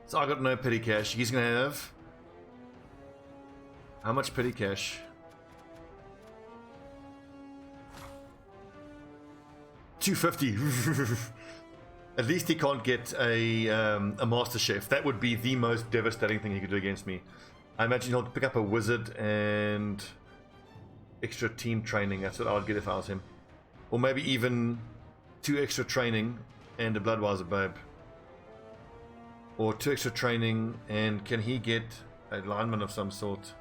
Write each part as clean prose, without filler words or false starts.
So I got no petty cash. He's gonna have how much petty cash? $250. At least he can't get a master chef. That would be the most devastating thing he could do against me. I imagine he'll pick up a wizard and extra team training. That's what I would get if I was him. Or maybe even 2 extra training and a Bloodwiser babe. Or 2 extra training, and can he get a lineman of some sort?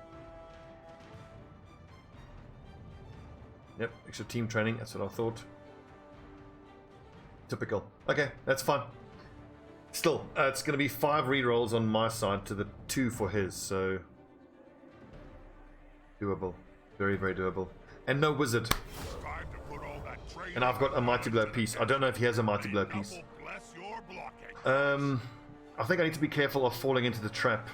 Yep, extra team training, that's what I thought. Typical. Okay, that's fine. Still, it's going to be 5 rerolls on my side to the 2 for his, so... doable. Very, very doable. And no wizard. And I've got a Mighty Blow piece. I don't know if he has a Mighty Blow piece. I think I need to be careful of falling into the trap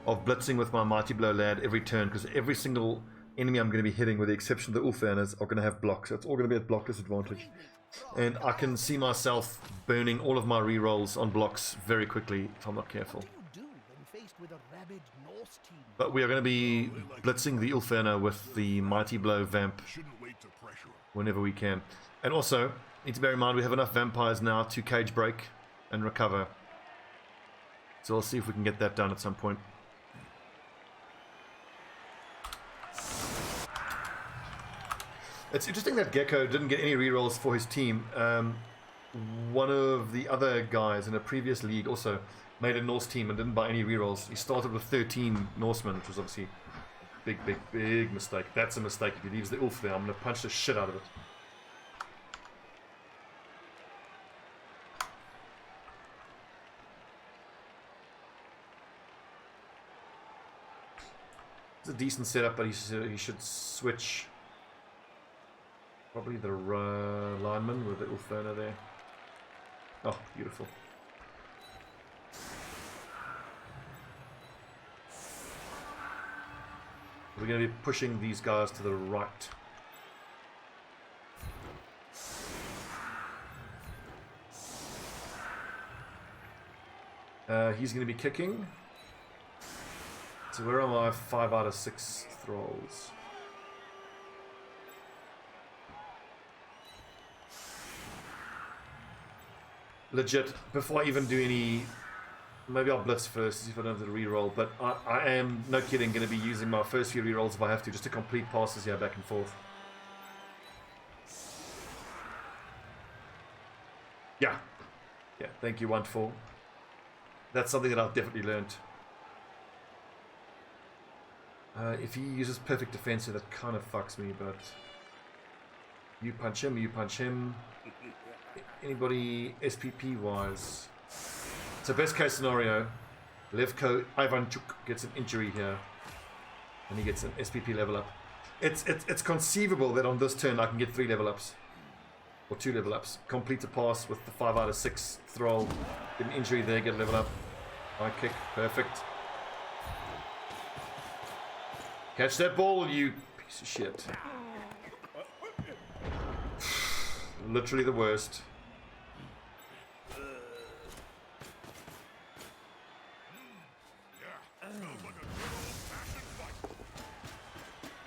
of blitzing with my Mighty Blow lad every turn, because every single enemy I'm going to be hitting, with the exception of the Ulferners, are going to have blocks. So it's all going to be at block disadvantage. And I can see myself burning all of my rerolls on blocks very quickly if I'm not careful. But we are going to be blitzing the Ulferner with the Mighty Blow Vamp whenever we can. And also, need to bear in mind we have enough vampires now to cage break and recover. So I'll see if we can get that done at some point. It's interesting that Gecko didn't get any rerolls for his team. One of the other guys in a previous league also made a Norse team and didn't buy any rerolls. He started with 13 Norsemen, which was obviously a big mistake. That's a mistake. If he leaves the Ulf there, I'm going to punch the shit out of it. It's a decent setup, but he should switch probably the lineman with the Ulferner there. Oh, beautiful. We're going to be pushing these guys to the right. He's going to be kicking. So where are my 5 out of 6 thralls? Legit, before I even do any... Maybe I'll blitz first, see if I don't have to reroll, but I am, no kidding, going to be using my first few rerolls if I have to, just to complete passes here back and forth. Yeah, thank you, Wonderful. That's something that I've definitely learned. If he uses perfect defense, that kind of fucks me, but... You punch him. Anybody SPP-wise? So best case scenario, Levko Ivanchuk gets an injury here, and he gets an SPP level up. It's conceivable that on this turn I can get 3 level ups, or 2 level ups. Complete a pass with the 5 out of 6 thrall, get an injury there, get a level up. High kick, perfect. Catch that ball, you piece of shit. Literally the worst.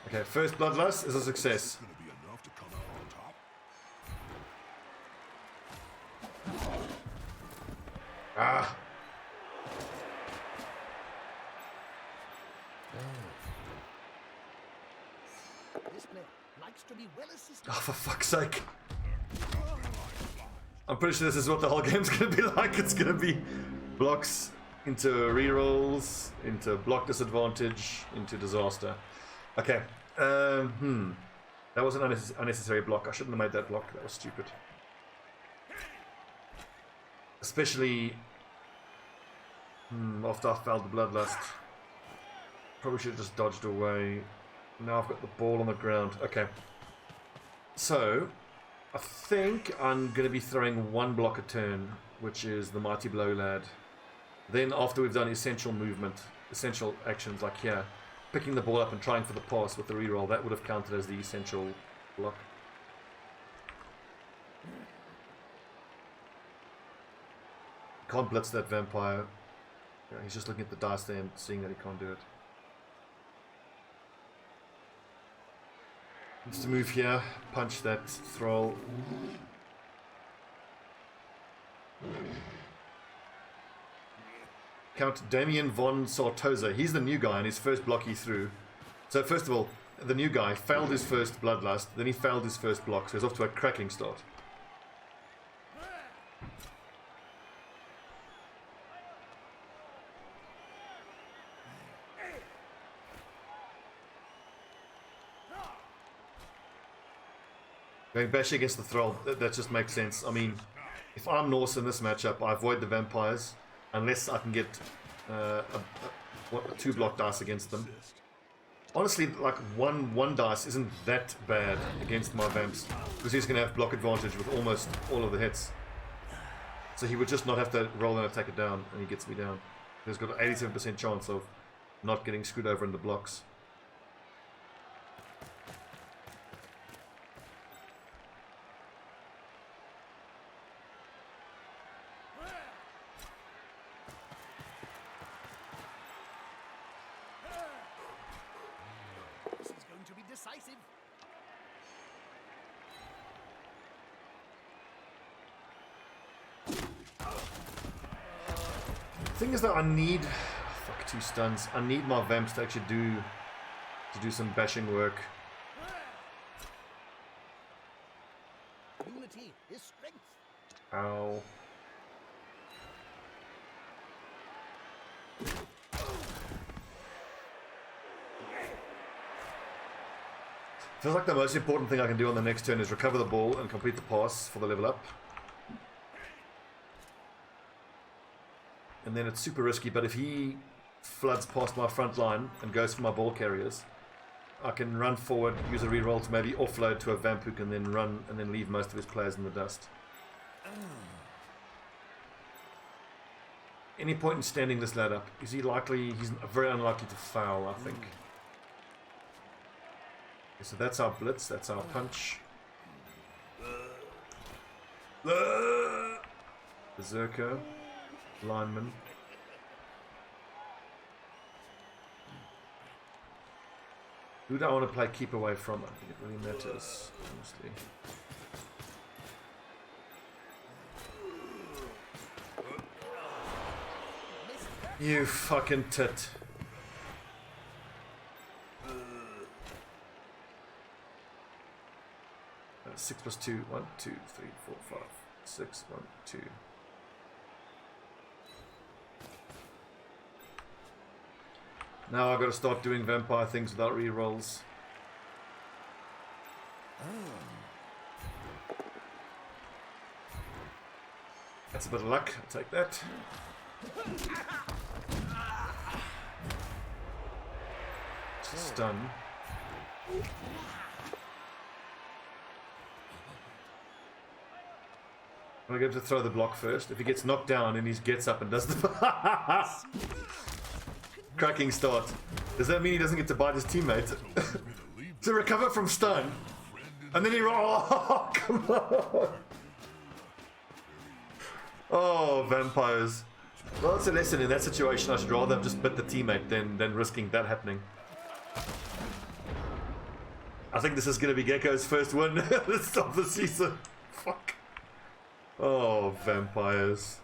Okay, first bloodlust is a success. Ah. Oh, for fuck's sake. I'm pretty sure this is what the whole game's gonna be like. It's gonna be blocks into rerolls, into block disadvantage, into disaster. Okay. That was an unnecessary block. I shouldn't have made that block. That was stupid. Especially after I failed the bloodlust. Probably should have just dodged away. Now I've got the ball on the ground. Okay. So, I think I'm going to be throwing 1 block a turn, which is the Mighty Blow Lad. Then after we've done essential movement, essential actions like here, picking the ball up and trying for the pass with the reroll, that would have counted as the essential block. Can't blitz that vampire. Yeah, he's just looking at the dice there and seeing that he can't do it. Needs to move here, punch that thrall. Count Damien von Sartosa. He's the new guy, and his first block he threw. So first of all, the new guy failed his first bloodlust, then he failed his first block, so he's off to a cracking start. Going bash against the thrall, that just makes sense. I mean, if I'm Norse in this matchup, I avoid the vampires unless I can get a 2-block dice against them. Honestly, like one dice isn't that bad against my vamps because he's going to have block advantage with almost all of the hits. So he would just not have to roll and attack it down, and he gets me down. He's got an 87% chance of not getting screwed over in the blocks. The thing is that I need, fuck, 2 stuns. I need my vamps to actually do some bashing work. Unity is strength. Ow. Feels like the most important thing I can do on the next turn is recover the ball and complete the pass for the level up. And then it's super risky, but if he floods past my front line and goes for my ball carriers, I can run forward, use a reroll to maybe offload to a vamp who can then run and then leave most of his players in the dust. Any point in standing this lad up? Is he likely? He's very unlikely to foul, I think. Okay, so that's our blitz, that's our punch. Berserker. Lineman. Who do I want to play keep away from? I think it really matters, honestly. You fucking tit. That's 6 plus 2. 1, 2, 3, 4, 5, 6, 1, 2. Now I've got to start doing vampire things without rerolls. That's a bit of luck. I'll take that. Stun. I'm going to throw the block first. If he gets knocked down and he gets up and does the... Cracking start. Does that mean he doesn't get to bite his teammate? To recover from stun. And then he rolls. Oh, come on. Oh, vampires. Well, it's a lesson in that situation. I should rather have just bit the teammate than risking that happening. I think this is going to be Gecko's first win at the start of the season. Fuck. Oh, vampires.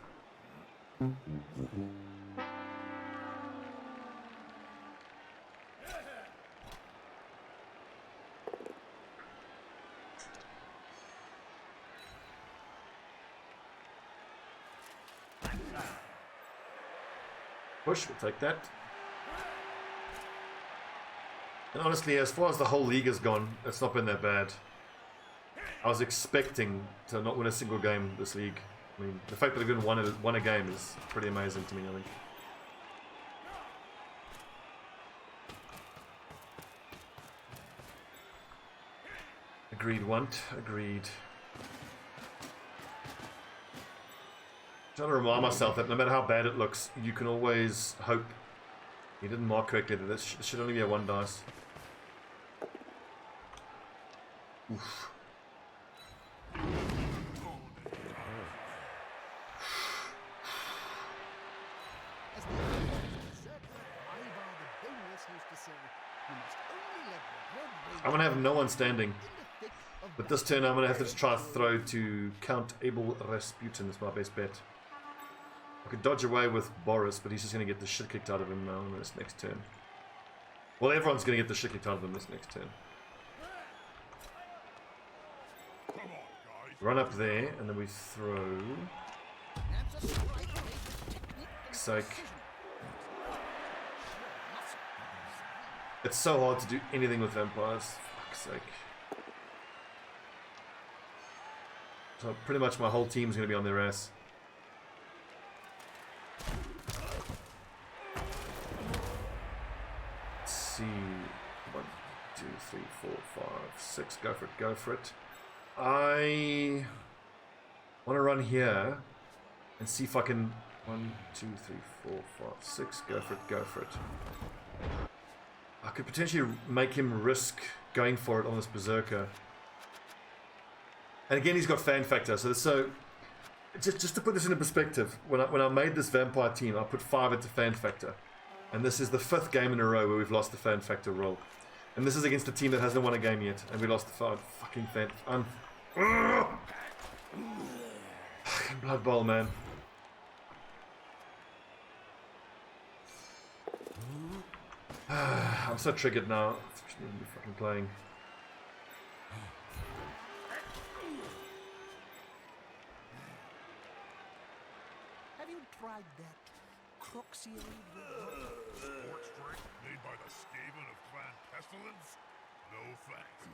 Push, we'll take that. And honestly, as far as the whole league has gone, it's not been that bad. I was expecting to not win a single game this league. I mean, the fact that I've even won a game is pretty amazing to me, I think. Agreed, want. Agreed. Trying to remind myself that no matter how bad it looks, you can always hope. He didn't mark correctly that this should only be a 1 dice. Oof. I'm going to have no one standing. But this turn I'm going to have to just try to throw to Count Abel Rasputin is my best bet. I could dodge away with Boris, but he's just going to get the shit kicked out of him now in this next turn. Well, everyone's going to get the shit kicked out of him this next turn. Run up there, and then we throw... Sake. It's so hard to do anything with vampires. Fuck's sake. So pretty much my whole team's going to be on their ass. Let's see. 1, 2, 3, 4, 5, 6. Go for it, go for it. I want to run here and see if I can... 1, 2, 3, 4, 5, 6. Go for it, go for it. I could potentially make him risk going for it on this Berserker. And again, he's got fan factor. So just to put this into perspective, when I made this vampire team, I put 5 into fan factor. And this is the 5th game in a row where we've lost the fan factor roll. And this is against a team that hasn't won a game yet. And we lost the 5 fucking fan... Fucking Blood Bowl, man. I'm so triggered now. I shouldn't even be fucking playing. Have you tried that Croxian? Sports drink made by the Skaven of Clan Pestilence? No thanks.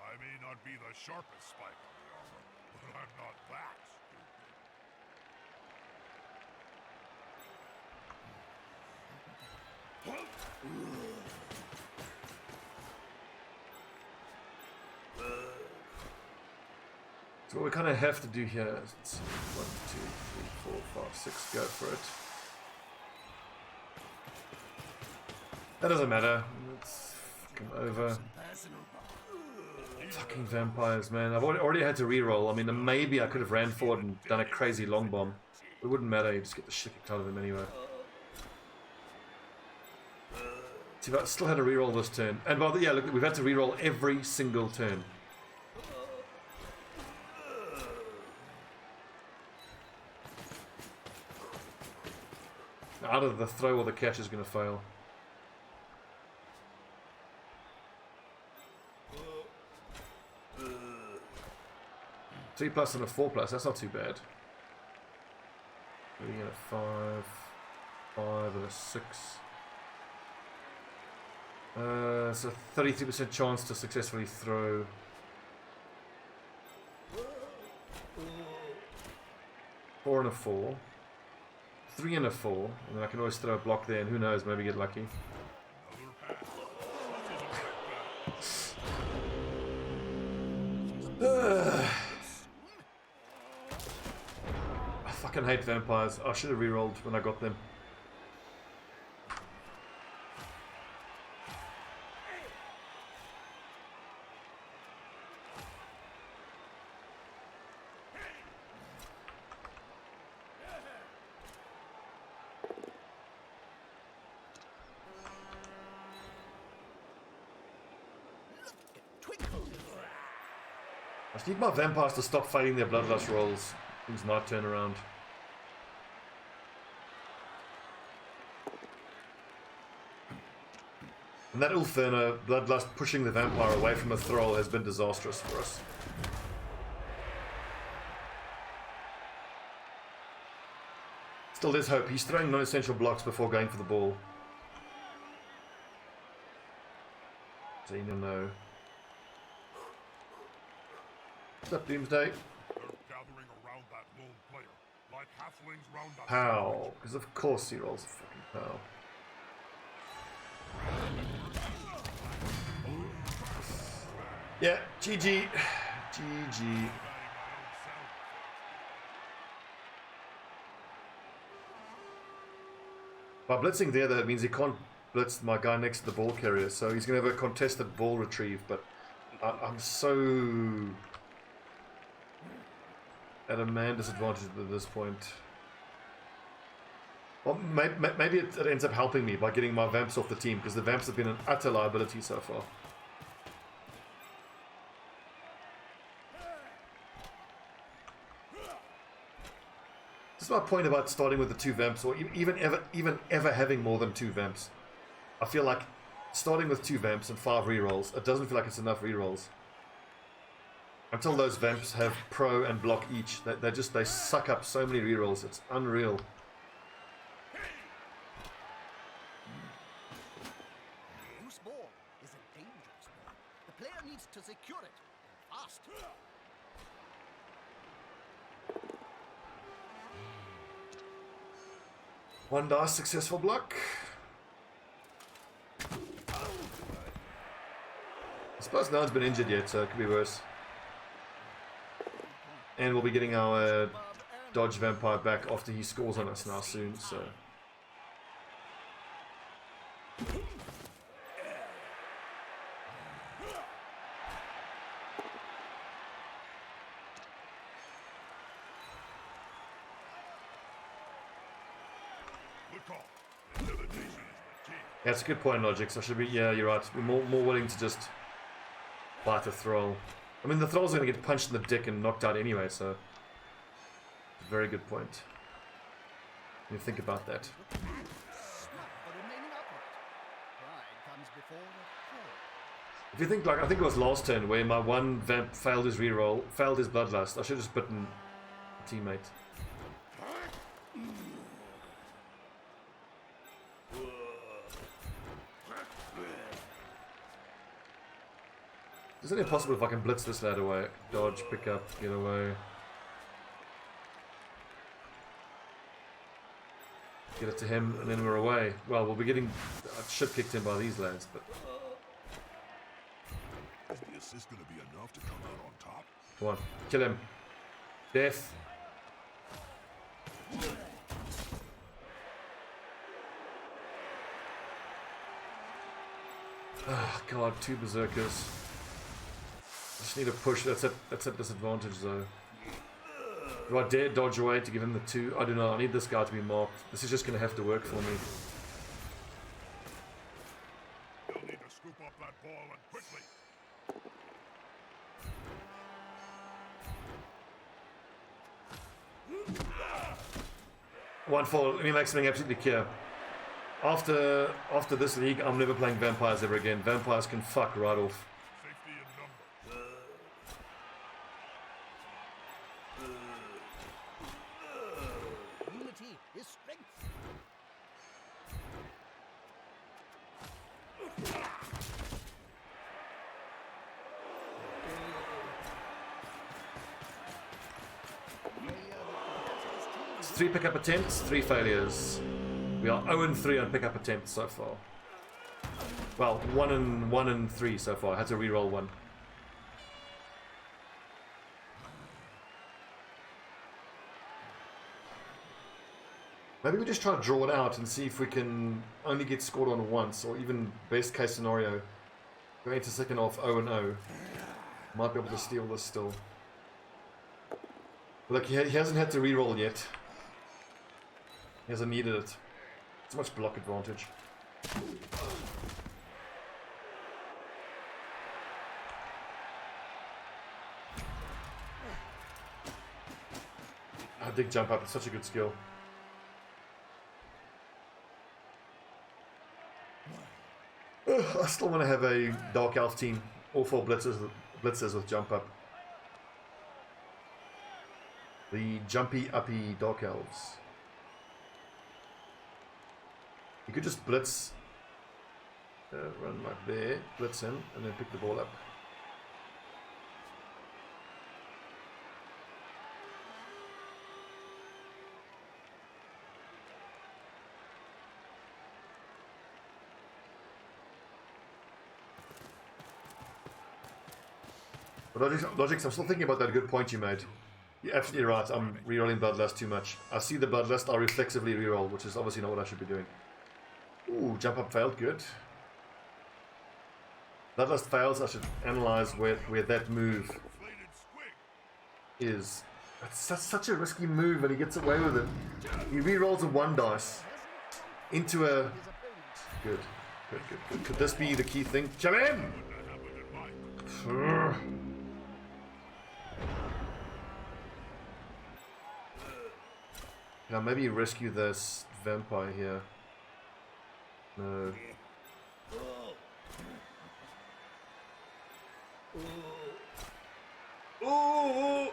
I may not be the sharpest spike on the armor, but I'm not that stupid. So what we kind of have to do here is, let's see, 1, 2, 3, 4, 5, 6, go for it. That doesn't matter. It's fucking over. Fucking vampires, man. I've already had to reroll. I mean, maybe I could have ran forward and done a crazy long bomb. It wouldn't matter. You just get the shit kicked out of him anyway. See, but I still had to reroll this turn. And by the yeah, look, we've had to reroll every single turn. Either the throw or the catch is going to fail. Three plus and a 4+, that's not too bad. 3 and a 5, 5 and a 6. So 33% chance to successfully throw. 4 and a 4. 3 and a 4, and then I can always throw a block there, and who knows, maybe get lucky. I fucking hate vampires. I should have rerolled when I got them. I just need my vampires to stop fighting their bloodlust rolls. Things might turn around. And that Ulferna bloodlust pushing the vampire away from a thrall has been disastrous for us. Still, there's hope. He's throwing non-essential blocks before going for the ball. So you know. What's up, Doomsday? They're gathering around that lone player, like halflings round a Pow. Because of course he rolls a fucking pow. Yeah, GG. GG. By blitzing there, that means he can't blitz my guy next to the ball carrier, so he's going to have a contested ball retrieve, but I'm so at a man disadvantage at this point. Well, maybe it ends up helping me by getting my vamps off the team, because the vamps have been an utter liability so far. This is my point about starting with the 2 vamps, or even ever having more than 2 vamps. I feel like starting with 2 vamps and 5 rerolls, it doesn't feel like it's enough rerolls. Until those vamps have pro and block each, they suck up so many rerolls. It's unreal. Loose ball is a dangerous ball. The player needs to secure it fast. One dice, successful block. I suppose no one's been injured yet, so it could be worse. And we'll be getting our dodge vampire back after he scores on us now soon, so... That's a good point, Logic. So I should be, yeah, you're right. Be more willing to just bite a thrall. I mean, the thrall's going to get punched in the dick and knocked out anyway, so... Very good point. When you think about that. If you think, like, I think it was last turn where my one vamp failed his reroll, failed his bloodlust, I should have just bitten a teammate. Is it impossible if I can blitz this lad away? Dodge, pick up, get away. Get it to him, and then we're away. Well, we'll be getting shit kicked in by these lads, but... Is the assist going to be enough to come out on top? Come on, kill him. Death. Oh god, 2 berserkers. Just need a push. That's at disadvantage though. Do I dare dodge away to give him the 2? I don't know. I need this guy to be marked. This is just going to have to work for me. You'll need to scoop up that ball and quickly. One fall. Let me make something absolutely clear. After this league, I'm never playing vampires ever again. Vampires can fuck right off. Safety in number. Unity is strength. It's 3 pickup attempts, 3 failures. We are 0-3 on pickup attempts so far. Well, 1-3 so far. I had to re-roll 1. Maybe we just try to draw it out and see if we can only get scored on once, or even best case scenario, go into second half 0-0. Might be able to steal this still. But like he hasn't had to re-roll yet. He hasn't needed it. It's much block advantage. I dig jump up, it's such a good skill. I still want to have a Dark Elf team. All 4 blitzers with jump up. The jumpy uppy Dark Elves. You could just blitz, run like there, blitz him, and then pick the ball up. But Logics, I'm still thinking about that good point you made. You're absolutely right, I'm rerolling Bloodlust too much. I see the Bloodlust, I'll reflexively reroll, which is obviously not what I should be doing. Ooh, jump up failed, good. Bloodlust fails, I should analyze where that move is. That's such a risky move and he gets away with it. He rerolls a 1 dice. into a... His opponents. Good. Good, good, good. Could this be the key thing? Kill him! Now maybe rescue this vampire here. No. Oh!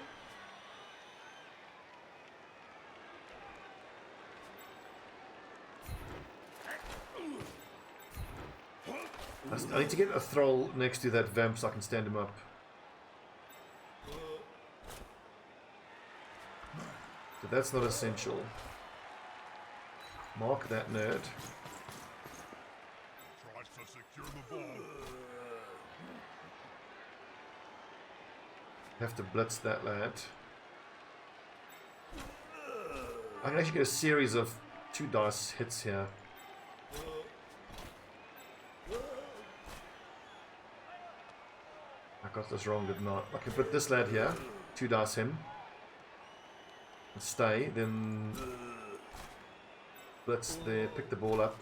I need to get a thrall next to that vamp so I can stand him up. But that's not essential. Mark that nerd. Tries to secure the ball. Have to blitz that lad. I can actually get a series of 2 dice hits here. I got this wrong, did not. I can put this lad here, 2 dice him. And stay, then blitz there, pick the ball up.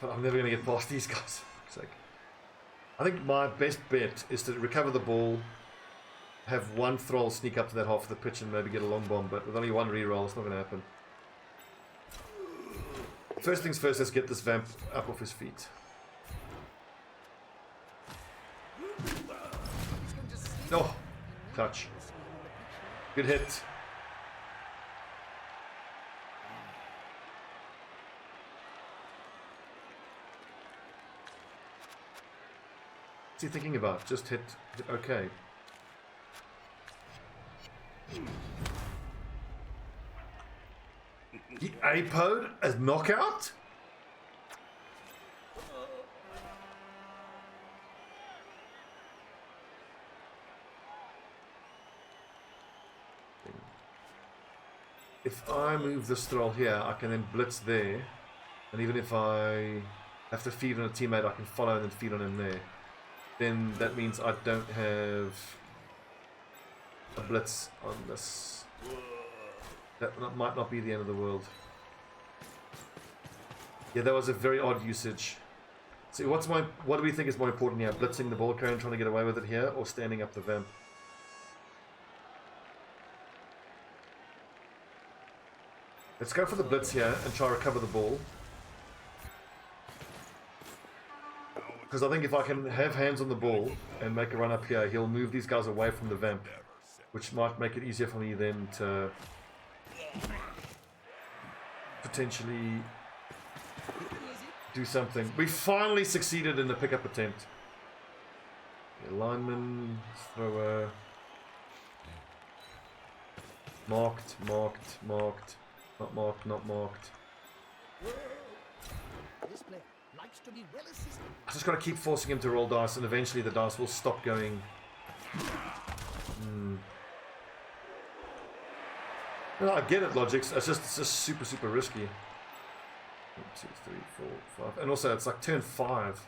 But I'm never going to get past these guys. For fuck's sake. I think my best bet is to recover the ball, have 1 thrall sneak up to that half of the pitch and maybe get a long bomb, but with only 1 reroll, it's not going to happen. First things first, let's get this vamp up off his feet. Oh, touch. Good hit. What's he thinking about? Just hit okay. He A-po'd as knockout? If I move this thrall here, I can then blitz there. And even if I have to feed on a teammate, I can follow and then feed on him there. Then that means I don't have a blitz on this. That might not be the end of the world. Yeah, that was a very odd usage. So what do we think is more important here? Blitzing the ball carrier and trying to get away with it here, or standing up the vamp? Let's go for the blitz here and try to recover the ball. Because I think if I can have hands on the ball and make a run up here, he'll move these guys away from the vamp, which might make it easier for me then to potentially do something. We finally succeeded in the pickup attempt. The lineman, thrower. Marked, marked, marked. Not marked, not marked. This player likes to be well assisted. I just got to keep forcing him to roll dice, and eventually the dice will stop going. No, I get it, Logix. It's just super, super risky. 1, 2, 3, 4, 5. And also, it's like turn 5.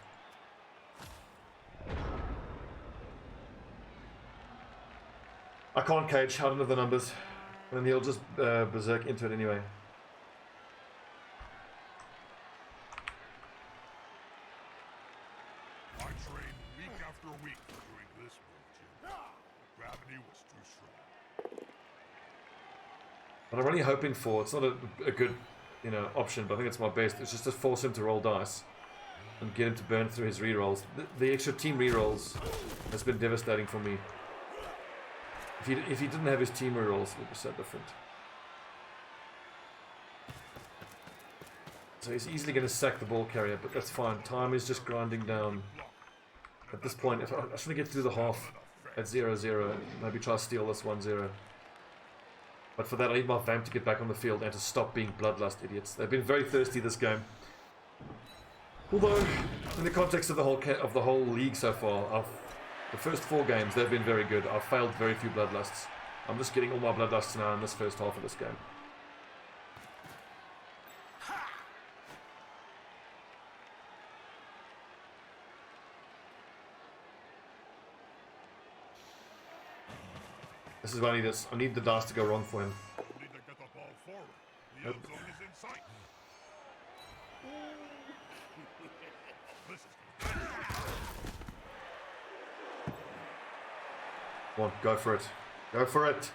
I can't cage. I don't have the numbers. And he'll just berserk into it anyway. I trained week after week doing this move, Jim. Gravity was too strong. What I'm really hoping for, it's not a good, option, but I think it's my best. It's just to force him to roll dice and get him to burn through his rerolls. The extra team rerolls has been devastating for me. If he didn't have his team rerolls, it would be so different. So he's easily going to sack the ball carrier, but that's fine. Time is just grinding down. At this point, if I just want to get through the half at 0-0, maybe try to steal this 1-0. But for that, I need my vamp to get back on the field and to stop being bloodlust idiots. They've been very thirsty this game. Although, in the context of the whole league so far, the first 4 games, they've been very good. I've failed very few bloodlusts. I'm just getting all my bloodlusts now in this first half of this game. This is what I need. I need the dice to go wrong for him. Need to get the ball forward. The end zone is in sight. Come on, go for it. Go for it.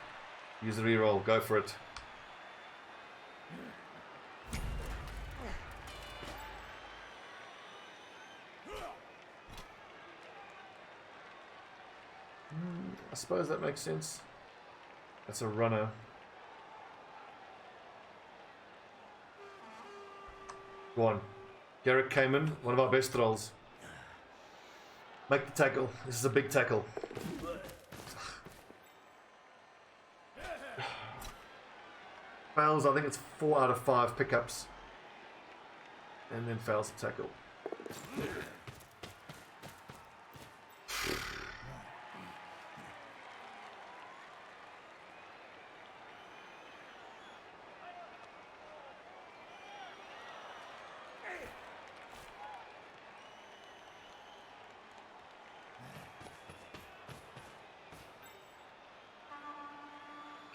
Use the reroll. Go for it. I suppose that makes sense. That's a runner. Go on. Garrett Kamen, one of our best rolls. Make the tackle. This is a big tackle. Fails, I think it's 4 out of 5 pickups. And then fails the tackle.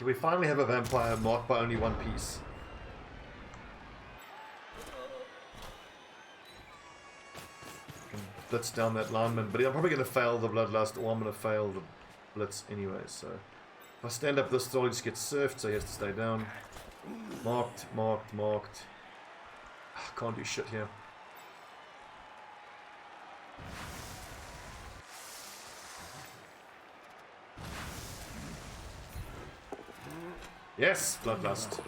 We finally have a vampire marked by only 1 piece. Can blitz down that lineman, but I'm probably going to fail the bloodlust, or I'm going to fail the blitz anyway. So if I stand up this thrall, he just gets surfed, so he has to stay down. Marked, marked, marked. Can't do shit here. Yes, bloodlust.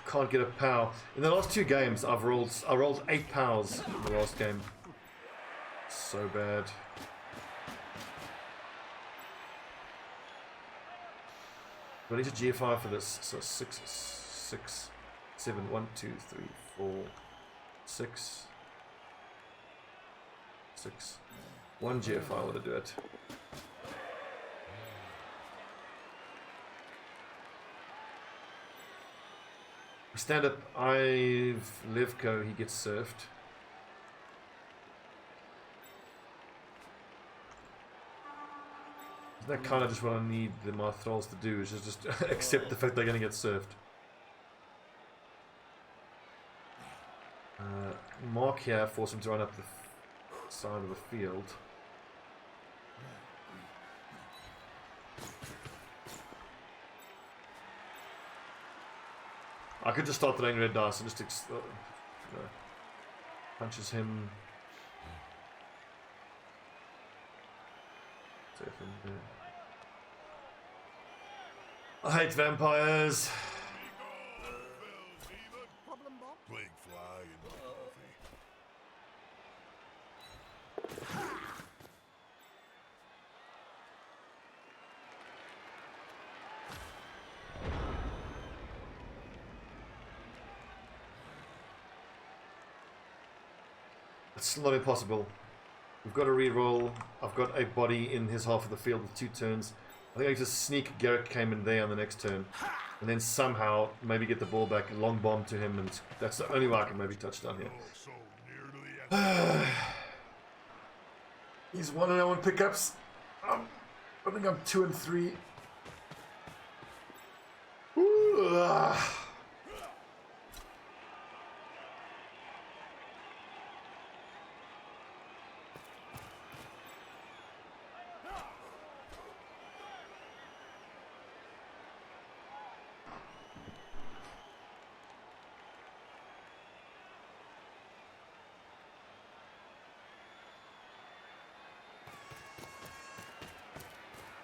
Can't get a pow. In the last 2 games, I rolled 8 pows in the last game. So bad. Do I need to GFI for this? So 6, 7, 1, 2, 3, 4, 6, 6. 1 GFI would do it. Stand up, Levko, he gets surfed. Isn't that kind of just what I need my thralls to do, is just accept the fact they're going to get surfed. Mark here, force him to run up the side of the field. I could just start throwing red dice and just punches him. I hate vampires. Plague fly in the coffee. It's not impossible. We've got a reroll. I've got a body in his half of the field with 2 turns. I think I can just sneak Garrett came in there on the next turn. And then somehow maybe get the ball back, long bomb to him, and that's the only way I can maybe touch down here. He's 1-0 in pickups. I think I'm 2 and 3.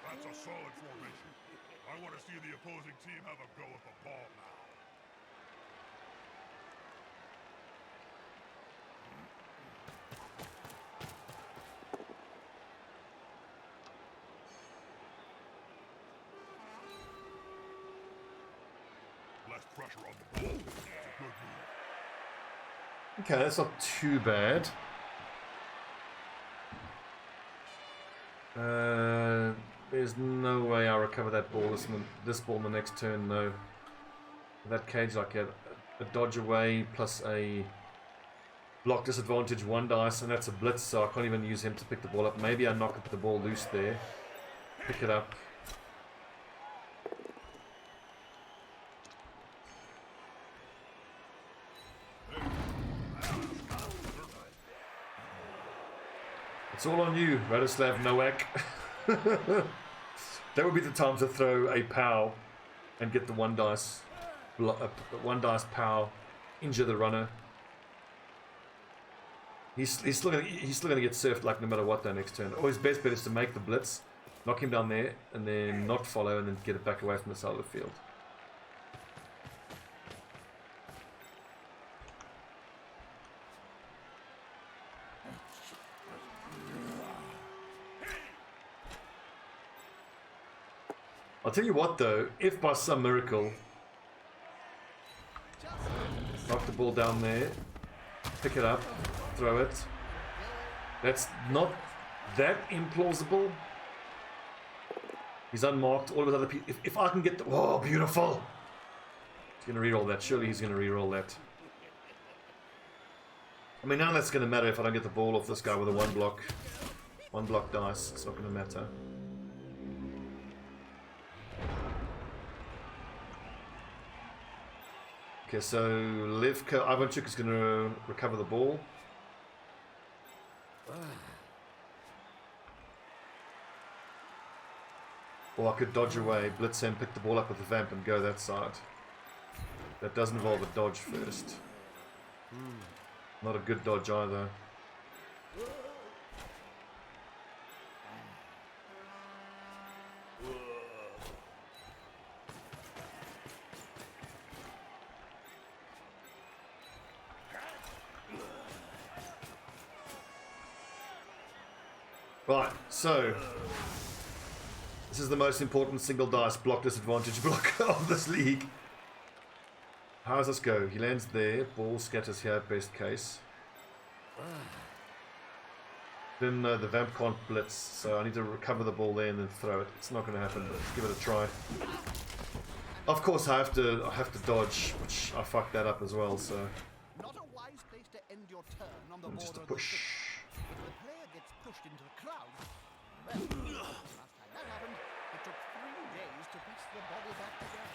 That's a solid formation. I want to see the opposing team have a go at the ball now. Less pressure on the ball. It's a good move. Okay, that's not too bad. There's no way I'll recover that ball. This ball in the next turn, no. That cage, I get a dodge away plus a block disadvantage 1 dice, and that's a blitz, so I can't even use him to pick the ball up. Maybe I knock the ball loose there, pick it up. It's all on you, Radislav Nowak. That would be the time to throw a POW and get the one dice POW, injure the runner. He's still gonna get surfed like no matter what though next turn. Or his best bet is to make the blitz, knock him down there, and then not follow, and then get it back away from the side of the field. I'll tell you what though, if by some miracle, knock the ball down there, pick it up, throw it, that's not that implausible. He's unmarked, all of his other people, if I can get the, oh beautiful! He's going to reroll that, surely he's going to reroll that. I mean none of that's going to matter if I don't get the ball off this guy with a one block dice, it's not going to matter. Okay, so Levko Ivanchuk is going to recover the ball. Or I could dodge away, blitz him, pick the ball up with the vamp and go that side. That does involve a dodge first. Not a good dodge either. Right, so this is the most important single dice block disadvantage block of this league. How does this go? He lands there, ball scatters here, best case. Then the vamp can't blitz, so I need to recover the ball there and then throw it. It's not going to happen, but let's give it a try. Of course, I have to dodge, which I fucked that up as well. So Not a wise place to end your turn on the just a border of the push. pitch. If the player gets pushed into the crowd, well, last time that happened, it took 3 days to piece the body back together.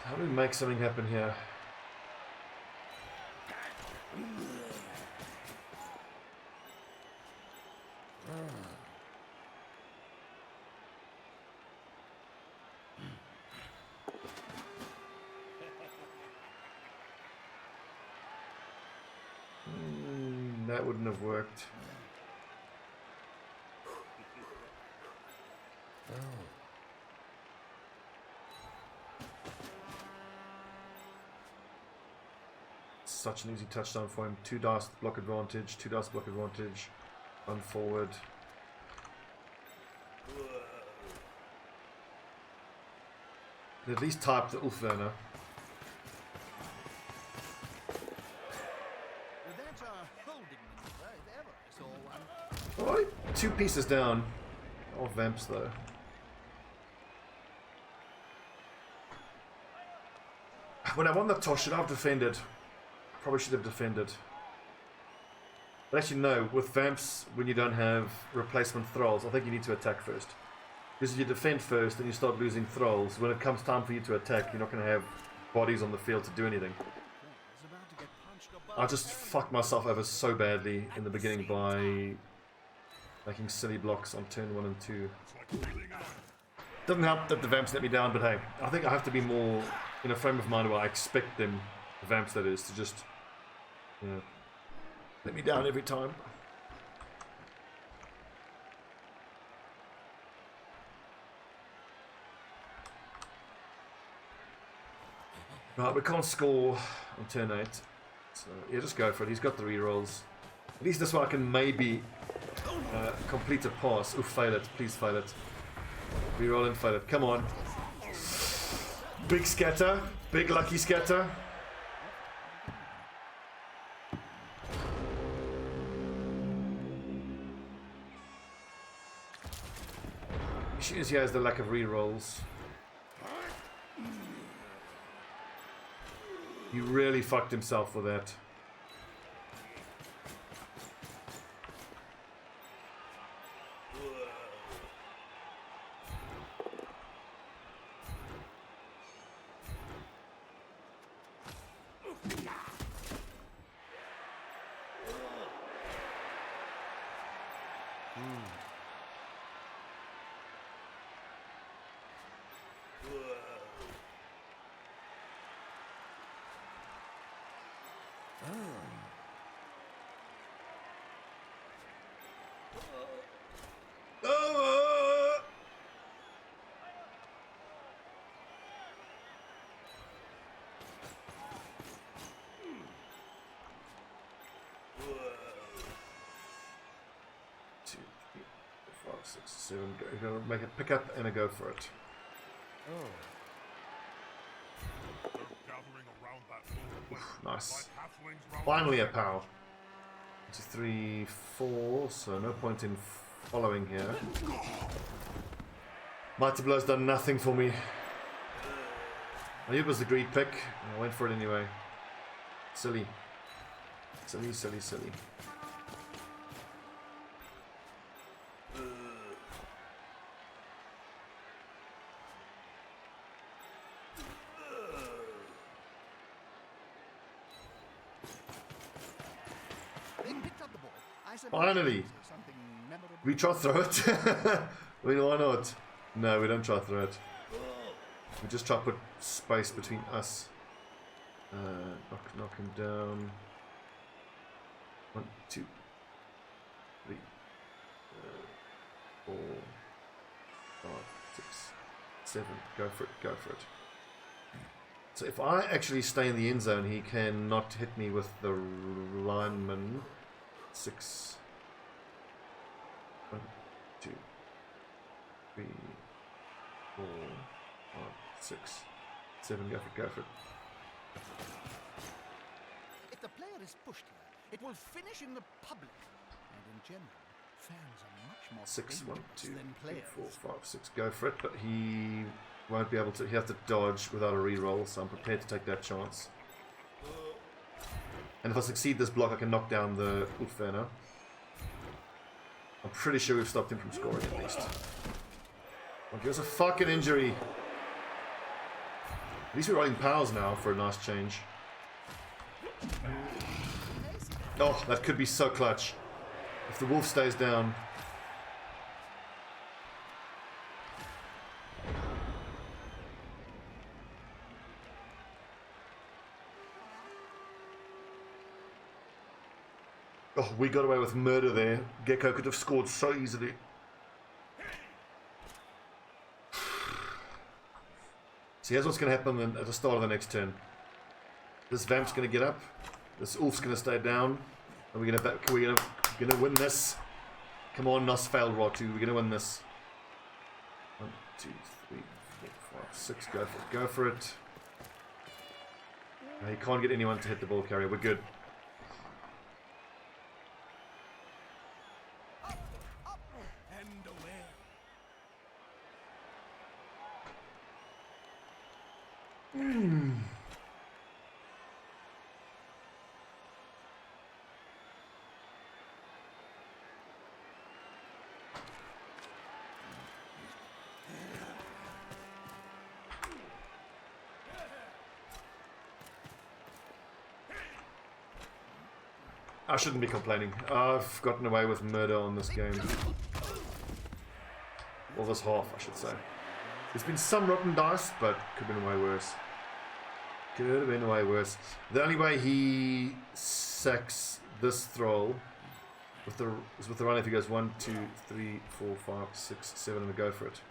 How do we make something happen here? That wouldn't have worked. Such an easy touchdown for him. 2 dice block advantage, 2 dice block advantage, run forward. At least type the Ulfwerner. That's a holding maneuver, if ever I saw one. Alright, 2 pieces down. Oh, vamps though. When I won the toss, should I have defended? Probably should have defended. But actually no, with vamps, when you don't have replacement thralls, I think you need to attack first. Because if you defend first and you start losing thralls, when it comes time for you to attack, you're not going to have bodies on the field to do anything. He's about to get punched above. I just fucked myself over so badly in the beginning by making silly blocks on turn 1 and 2. Doesn't help that the vamps let me down, but hey, I think I have to be more in a frame of mind where I expect them, the vamps that is, to just, you know, let me down every time. Right, we can't score on turn 8. So, yeah, just go for it. He's got the rerolls. At least this one I can maybe complete a pass. Ooh, fail it. Please fail it. Reroll and fail it. Come on. Big scatter. Big lucky scatter. Issues here is the lack of rerolls. He really fucked himself with that. Two, three, four, five, six, seven. Go. Gonna make a pickup and a go for it. Gathering around that little Nice. halflings round Finally a POW. 2, 3, 4. So no point in following here. Mighty Blow's done nothing for me. I knew it was the greed pick, and I went for it anyway. Silly. Silly, silly, silly. They picked up the ball. I said, Finally! something memorable. We try to throw it? I mean, why not? No, we don't try to throw it. We just try to put space between us. Knock him down. 1, 2, 3, 4, 5, 6, 7. Go for it, go for it. So if I actually stay in the end zone, he cannot hit me with the lineman. 6. 1, 2, 3, 4, 5, 6, 7. Go for it, go for it. If the player is pushed here, it will finish in the public. And in general, fans are much more 6, 1, dangerous 2, than 3, players. 4, 5, 6. Go for it, but he won't be able to. He has to dodge without a reroll, so I'm prepared to take that chance. And if I succeed this block, I can knock down the Inferno. I'm pretty sure we've stopped him from scoring at least. Oh, give us a fucking injury. At least we're rolling POWs now for a nice change. Oh, that could be so clutch. If the wolf stays down. Oh, we got away with murder there. Gecko could have scored so easily. So here's what's going to happen at the start of the next turn. This vamp's going to get up. This wolf's going to stay down. And we're going to win this. Come on, Nos failed Rotu. We're going to win this. 1, 2, 3, 4, 5, 6. Go for it. Go for it. He can't get anyone to hit the ball carrier. We're good. And away. I shouldn't be complaining. I've gotten away with murder on this game. Or this half, I should say. There's been some rotten dice, but could have been way worse. Could have been way worse. The only way he sacks this thrall is with the run if he goes 1, 2, 3, 4, 5, 6, 7 and a go for it.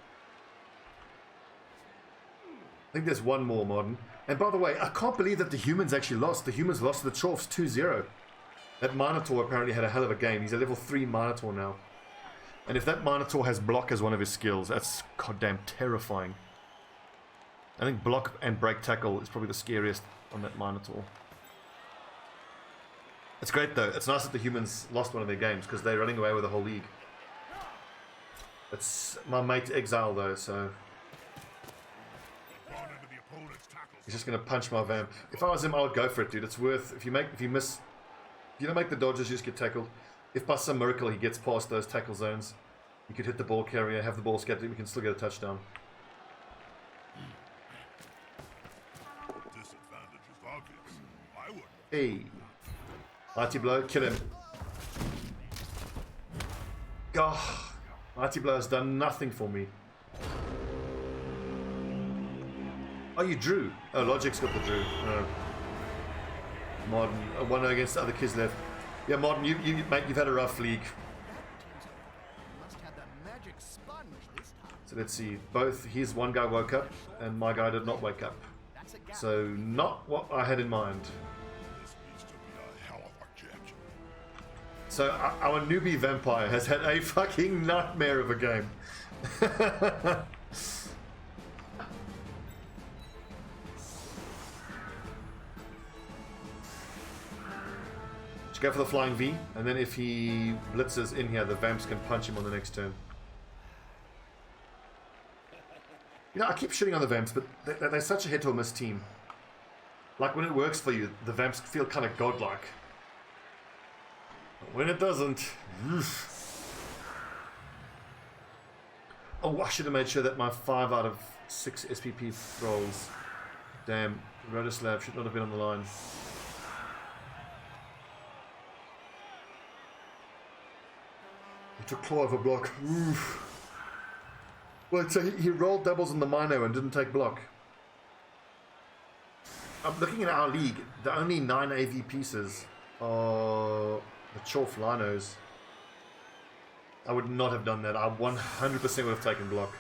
I think there's one more, Mardon. And by the way, I can't believe that the humans actually lost. The humans lost to the Chorfs 2-0. That Minotaur apparently had a hell of a game. He's a level 3 Minotaur now. And if that Minotaur has block as one of his skills, that's goddamn terrifying. I think block and break tackle is probably the scariest on that Minotaur. It's great though. It's nice that the humans lost one of their games because they're running away with the whole league. It's my mate Exile though, so he's just gonna punch my vamp. If I was him, I would go for it, dude. It's worth. If you don't make the dodges, you just get tackled. If by some miracle he gets past those tackle zones, you could hit the ball carrier, have the ball scattered, we can still get a touchdown. Disadvantage is obvious. I would. Hey. Mighty blow, kill him. Oh, Mighty Blow has done nothing for me. Oh, you drew. Oh, Logic's got the drew. Mardon, 1-0 against the other Kislev. Yeah, Mardon, mate, you've had a rough league. Must have the magic sponge this time. So let's see. Both his one guy woke up, and my guy did not wake up. That's a gap. So not what I had in mind. This needs to be a hell of a catch. So our newbie vampire has had a fucking nightmare of a game. Go for the flying V, and then if he blitzes in here, the vamps can punch him on the next turn. You know, I keep shitting on the vamps, but they're such a hit or miss team. Like when it works for you, the vamps feel kind of godlike. But when it doesn't, oh, I should have made sure that my 5 out of 6 SPP rolls. Damn, Rotoslav should not have been on the line. He took claw over block. Oof. Well, so he rolled doubles on the Mino and didn't take block. I'm looking at our league. The only 9 AV pieces are the Chorf Linos. I would not have done that. I 100% would have taken block.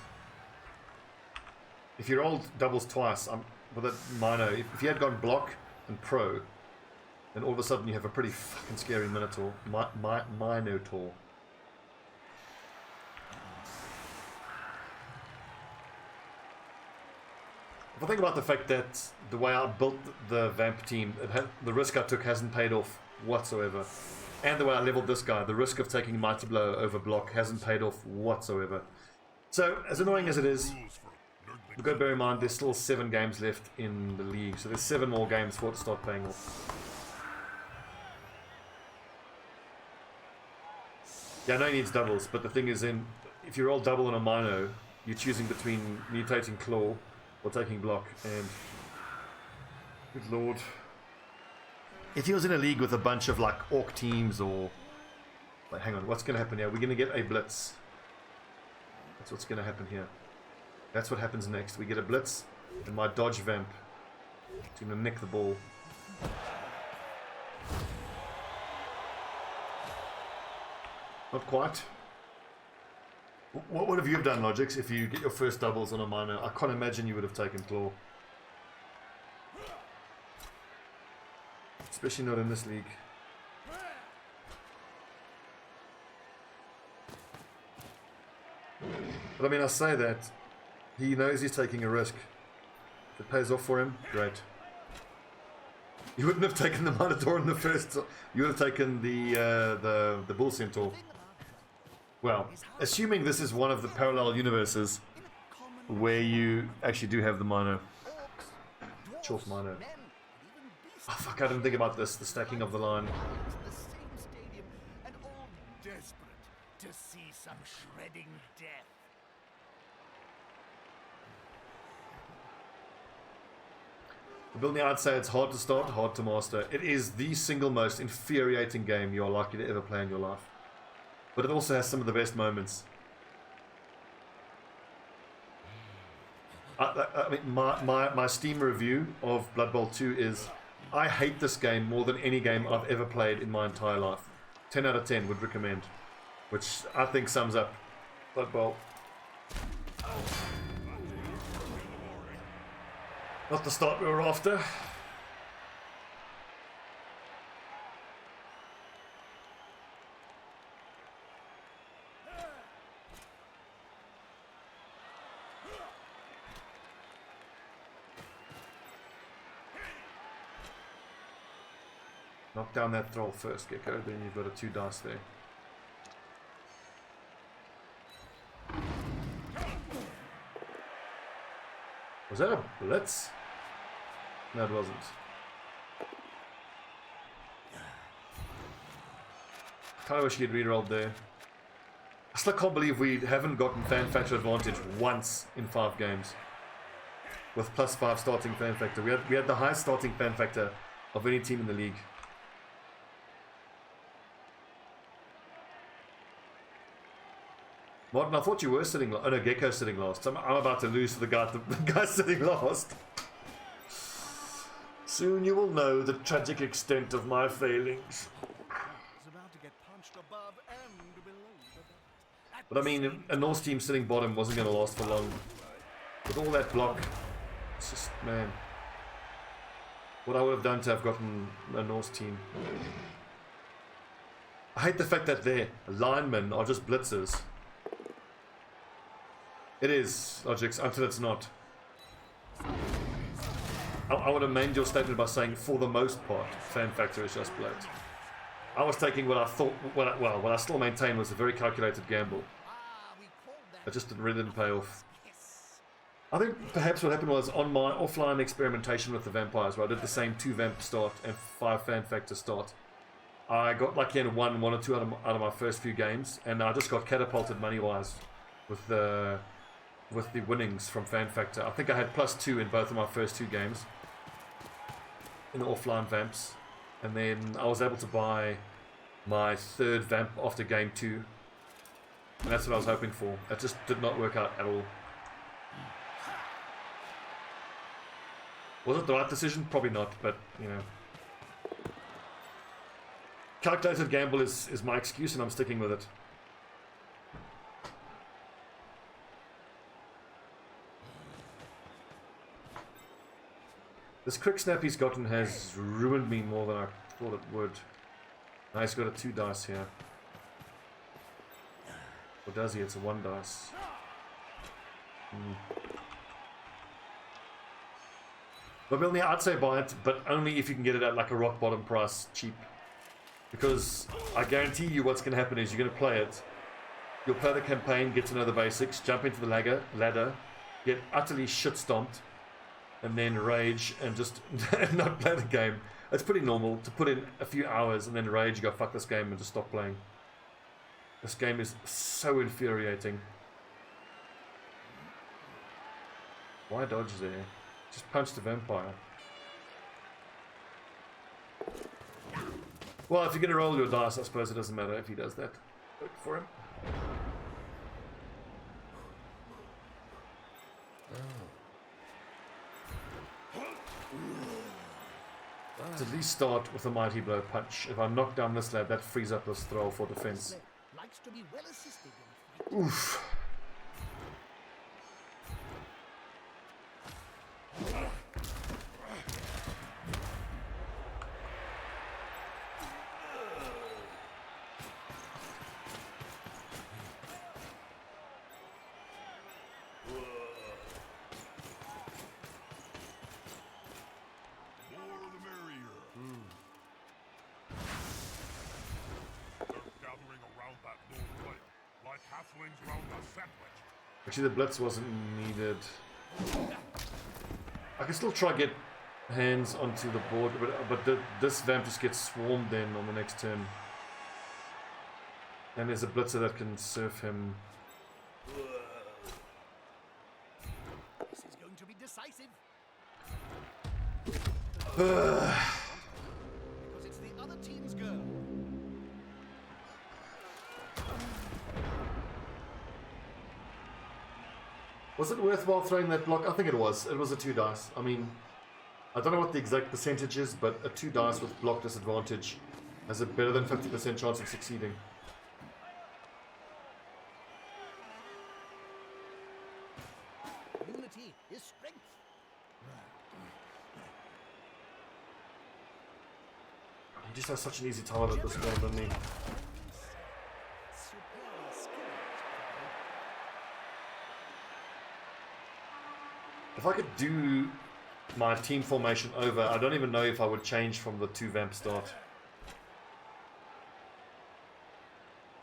If you rolled doubles twice, with a Mino, if you had gone block and pro, then all of a sudden you have a pretty fucking scary Minotaur. Minotaur. If I think about the fact that the way I built the Vamp team, the risk I took hasn't paid off whatsoever. And the way I leveled this guy, the risk of taking Mighty Blow over block hasn't paid off whatsoever. So, as annoying as it is, we've got to bear in mind there's still 7 games left in the league. So there's 7 more games for it to start paying off. Yeah, I know he needs doubles, but the thing is, if you roll double on a Mino, you're choosing between mutating Claw or taking block, and good lord. If he was in a league with a bunch of like orc teams or... Wait, hang on, what's going to happen here? We're going to get a blitz. That's what's going to happen here. That's what happens next. We get a blitz, and my dodge vamp is going to nick the ball. Not quite. What would have you done, Logix, if you get your first doubles on a Mino? I can't imagine you would have taken Claw. Especially not in this league. But I mean, I say that. He knows he's taking a risk. If it pays off for him, great. You wouldn't have taken the Minotaur in the first... You would have taken the Bull Centaur. Well, assuming this is one of the parallel universes where you actually do have the Mino. Chorf Mino. Oh fuck, I didn't think about this, the stacking of the line. The same stadium, and all desperate to see some shredding death. Billy, I'd say it's hard to start, hard to master. It is the single most infuriating game you are likely to ever play in your life. But it also has some of the best moments. I mean, my Steam review of Blood Bowl 2 is, I hate this game more than any game I've ever played in my entire life. 10 out of 10 would recommend. Which I think sums up Blood Bowl. Not the start we were after. Knock down that troll first, Gecko, then you've got a 2 dice there. Was that a blitz? No, it wasn't. Kinda wish he'd re-rolled there. I still can't believe we haven't gotten fan factor advantage once in 5 games. With +5 starting fan factor. We had the highest starting fan factor of any team in the league. Mardon, I thought you were sitting. Oh no, Gecko's sitting last. I'm about to lose to the guy sitting last. Soon you will know the tragic extent of my failings. He's about to get punched above and below the belt. But I mean, a Norse team sitting bottom wasn't going to last for long. With all that block, it's just, man. What I would have done to have gotten a Norse team. I hate the fact that their linemen are just blitzers. It is, Logix, until it's not. I would amend your statement by saying, for the most part, Fan Factor is just blood. I was taking what I thought, what I still maintain was a very calculated gamble. It just really didn't pay off. I think perhaps what happened was on my offline experimentation with the vampires, where I did the same 2 vamp start and 5 Fan Factor start. I got lucky and won 1 or 2 out of my first few games, and I just got catapulted money-wise with the winnings from Fan Factor. I think I had +2 in both of my first 2 games in the offline vamps, and then I was able to buy my 3rd vamp after game 2, and that's what I was hoping for. It just did not work out at all. Was it the right decision? Probably not, but you know. Calculated gamble is my excuse, and I'm sticking with it. This quick snap he's gotten has ruined me more than I thought it would. Now he's got a 2 dice here. Or does he? It's a 1 dice. But Milner, I'd say buy it, but only if you can get it at like a rock bottom price, cheap. Because I guarantee you what's going to happen is you're going to play it. You'll play the campaign, get to know the basics, jump into the ladder, get utterly shit stomped, and then rage and just not play the game. It's pretty normal to put in a few hours and then rage, go fuck this game and just stop playing. This game is so infuriating. Why dodge there? Just punch the vampire. Well, if you're going to roll your dice, I suppose it doesn't matter if he does that. Good for him. To at least start with a mighty blow punch. If I knock down this lad, that frees up this throw for defense. Likes to be well assisted in fight. Oof. Actually, the blitz wasn't needed. I can still try get hands onto the board, but this vamp just gets swarmed then on the next turn. And there's a blitzer that can surf him. This is going to be decisive. Because it's the other team's girl. Was it worthwhile throwing that block? I think it was. It was a 2 dice. I mean, I don't know what the exact percentage is, but a 2 dice with block disadvantage has a better than 50% chance of succeeding. Unity is strength. He just has such an easy time at this game, doesn't he? Superior skills. If I could do my team formation over, I don't even know if I would change from the 2 vamp start.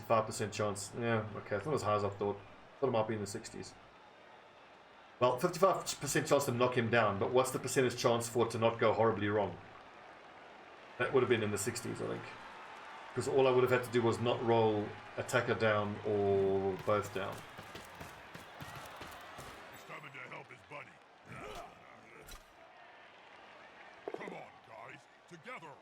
55% chance. Yeah, okay. It's not as high as I thought. Thought it might be in the 60s. Well, 55% chance to knock him down, but what's the percentage chance for it to not go horribly wrong? That would have been in the 60s, I think. Because all I would have had to do was not roll attacker down or both down. He's coming to help his buddy. Come on, guys. Together.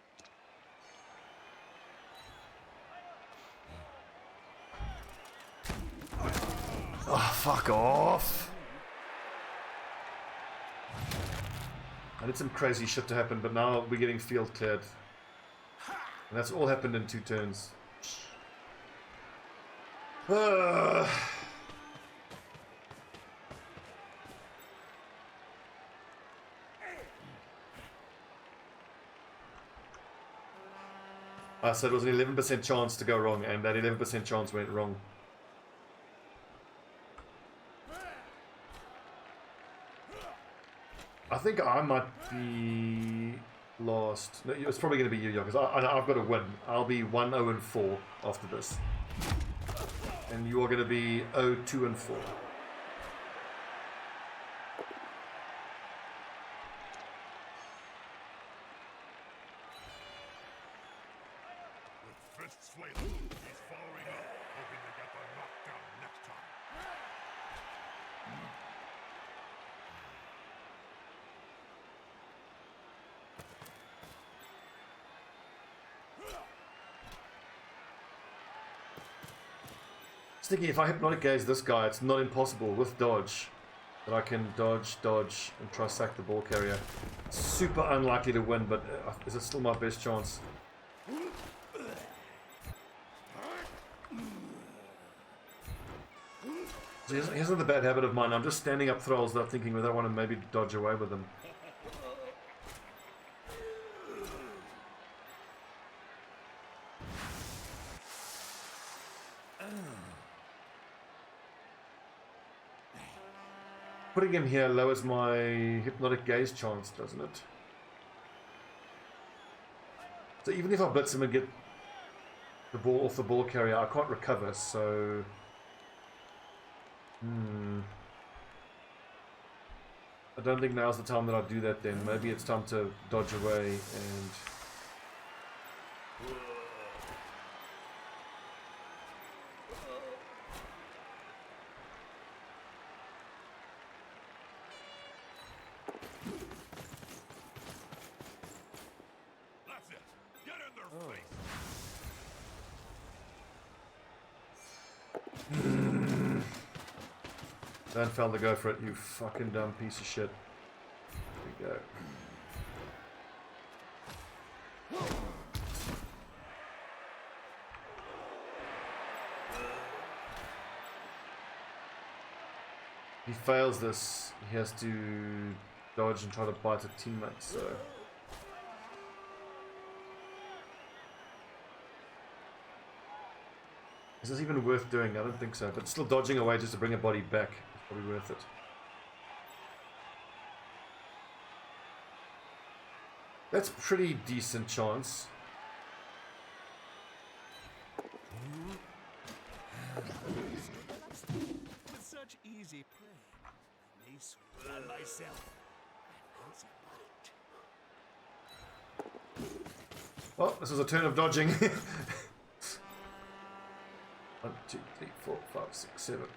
fuck off! I did some crazy shit to happen, but now we're getting field cleared. And that's all happened in 2 turns. So it was an 11% chance to go wrong, and that 11% chance went wrong. I think I might be lost. No, it's probably going to be you, because I've got to win. I'll be 1-0-4 after this. And you are going to be 0-2-4. Fists flailing, he's following up, hoping to get the knockdown next time. I was thinking if I hypnotic gaze this guy, it's not impossible with dodge that I can dodge, and try sack the ball carrier. Super unlikely to win, but is it still my best chance? He hasn't the bad habit of mine. I'm just standing up thralls without thinking whether I want to maybe dodge away with them. Putting him here lowers my hypnotic gaze chance, doesn't it? So even if I blitz him and get the ball off the ball carrier, I can't recover, so... I don't think now's the time that I do that then. Maybe it's time to dodge away and... That's it. Get in their face. Don't fail to go for it, you fucking dumb piece of shit. There we go. He fails this, he has to dodge and try to bite a teammate, so... Is this even worth doing? I don't think so, but still dodging away just to bring a body back is probably worth it. That's pretty decent chance. With such easy prey, I may sweep on myself. Well, this is a turn of dodging. 1, 2, 3, 4, 5, 6, 7.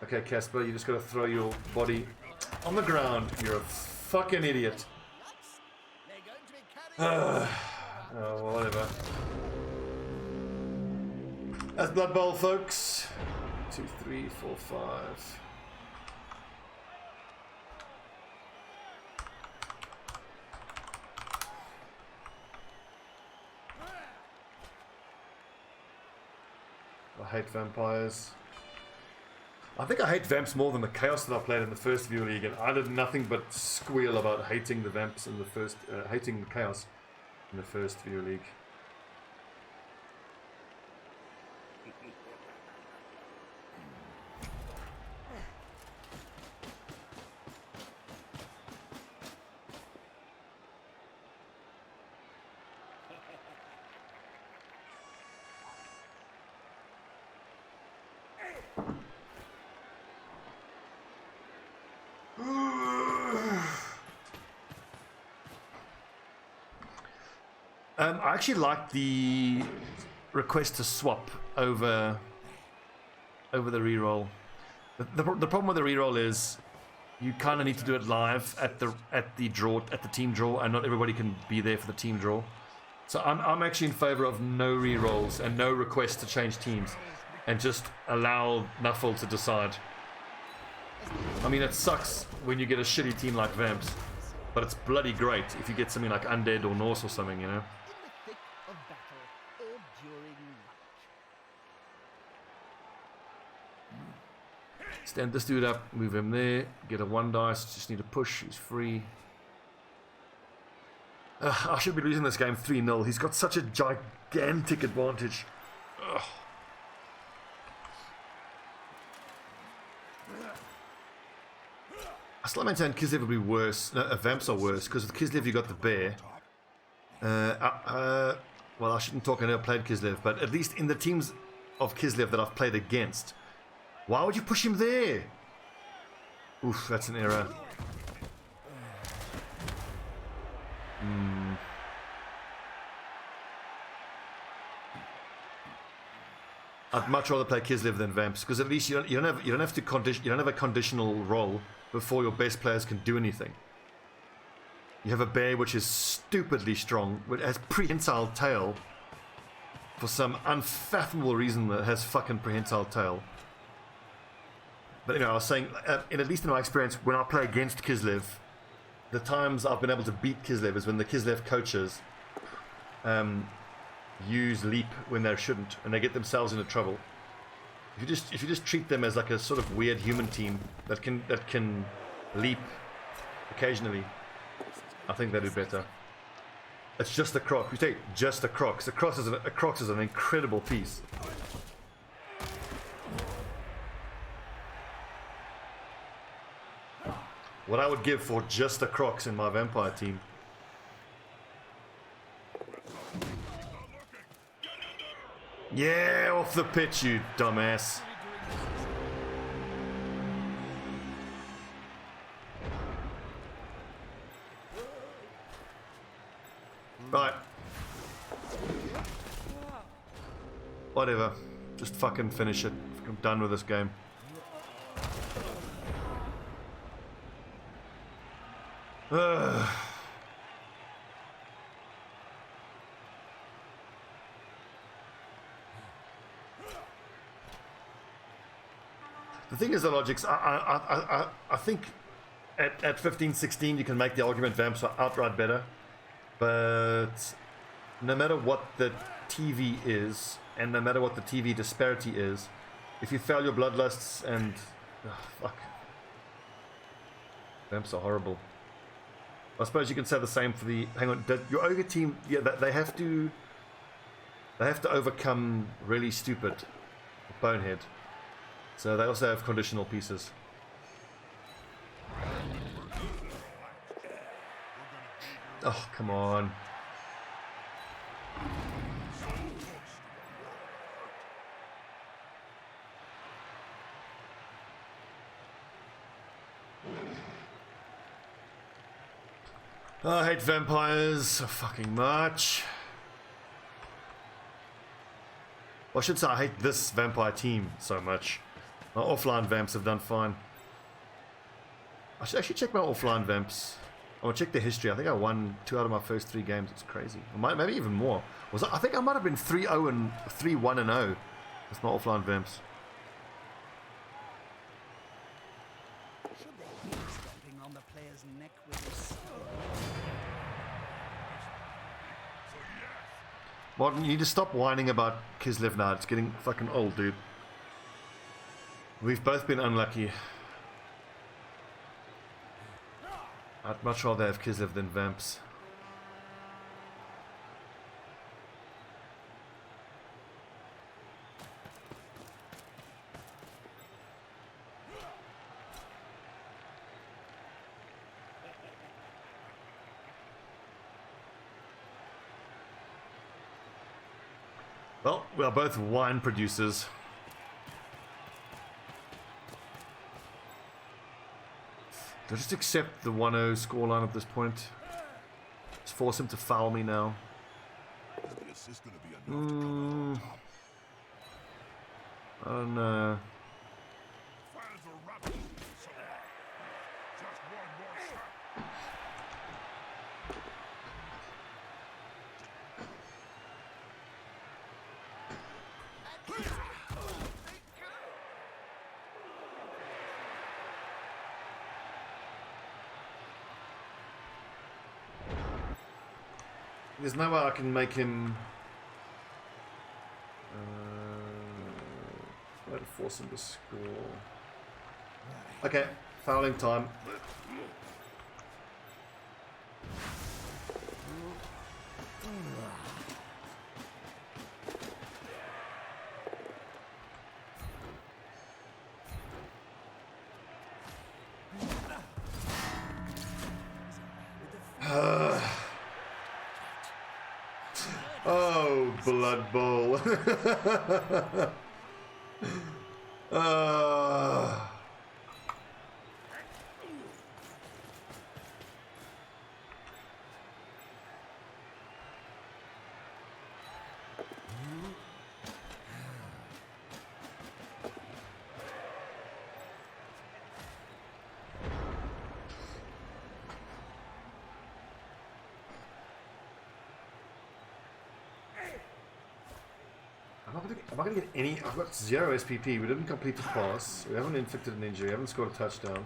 Okay, Casper, you just gotta throw your body on the ground. You're a fucking idiot. Oh, well, whatever. That's Blood Bowl, folks. 2, 3, 4, 5. I hate vampires. I think I hate vamps more than the chaos that I played in the first View League, and I did nothing but squeal about hating the vamps in the first, hating the chaos in the first View League. I actually like the request to swap over the reroll. The problem with the reroll is you kind of need to do it live at the team draw, and not everybody can be there for the team draw. So I'm actually in favor of no re-rolls and no requests to change teams, and just allow Nuffle to decide. I mean, it sucks when you get a shitty team like Vamps, but it's bloody great if you get something like Undead or Norse or something, you know? In the thick of battle or during lunch. Stand this dude up, move him there, get a 1 dice, just need a push, he's free. I should be losing this game 3-0. He's got such a gigantic advantage. Ugh. I still maintain Kislev would be worse. No, Vamps are worse, because with Kislev you got the bear. Well, I shouldn't talk, I never played Kislev, but at least in the teams of Kislev that I've played against, why would you push him there? Oof, that's an error. I'd much rather play Kislev than Vamps, because at least you don't have a conditional roll before your best players can do anything. You have a bear which is stupidly strong, which has prehensile tail for some unfathomable reason that has fucking prehensile tail. But anyway, I was saying, at least in my experience, when I play against Kislev, the times I've been able to beat Kislev is when the Kislev coaches use leap when they shouldn't, and they get themselves into trouble. If you just treat them as like a sort of weird human team that can leap occasionally, I think they do better. It's just a croc. You say just a croc. A croc is an incredible piece. What I would give for just a crocs in my vampire team. Yeah, off the pitch, you dumbass. Right. Whatever. Just fucking finish it. I'm done with this game. Ugh. The thing is, the logics, I think at 15, 16 you can make the argument Vamps are outright better, but no matter what the TV is, and no matter what the TV disparity is, if you fail your bloodlusts and... oh, fuck. Vamps are horrible. I suppose you can say the same for the... hang on, your ogre team, yeah, they have to overcome really stupid bonehead. So they also have conditional pieces. Oh, come on. I hate vampires so fucking much. Well, I should say I hate this vampire team so much. My offline vamps have done fine. I should actually check my offline vamps. I want to check the history. I think I won 2 out of my first 3 games. It's crazy. Maybe even more. I think I might have been 3-0 and 3-1-0 with my offline vamps. Should they be stomping on the player's neck with this? Mardon, you need to stop whining about Kislev now. It's getting fucking old, dude. We've both been unlucky. I'd much rather have Kislev than Vamps. Well, we are both wine producers. Do I just accept the 1-0 scoreline at this point? Just force him to foul me now. I don't know. There's no way I can make him... I had to force him to score. Okay, fouling time. Oh, Blood Bowl. Am I going to get any? I've got 0 SPP. We didn't complete the pass. We haven't inflicted an injury. We haven't scored a touchdown.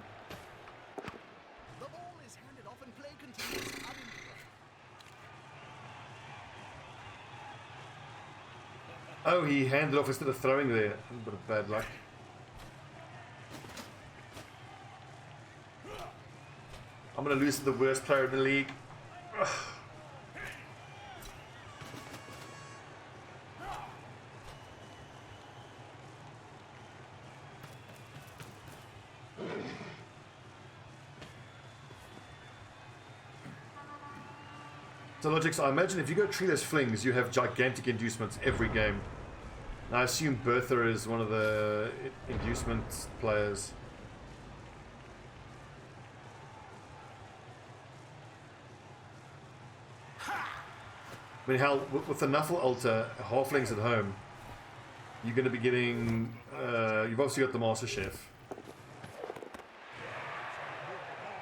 The ball is handed off and play continues uninterrupted. Oh, he handed off instead of throwing there. A bit of bad luck. I'm going to lose to the worst player in the league. Ugh. So Logix, I imagine if you go treeless flings, you have gigantic inducements every game. And I assume Bertha is one of the inducement players. I mean, hell, with the Nuffle Altar, halflings at home, you're going to be getting... you've obviously got the Master Chef.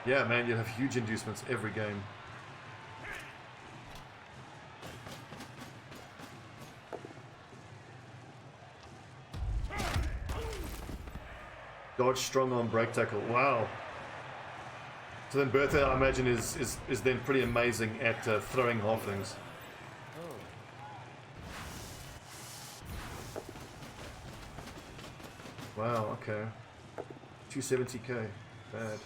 Yeah, man, you have huge inducements every game. Dodge, strong arm, break tackle. Wow. So then Bertha, I imagine, is then pretty amazing at throwing halflings. Wow, okay. 270k. Bad.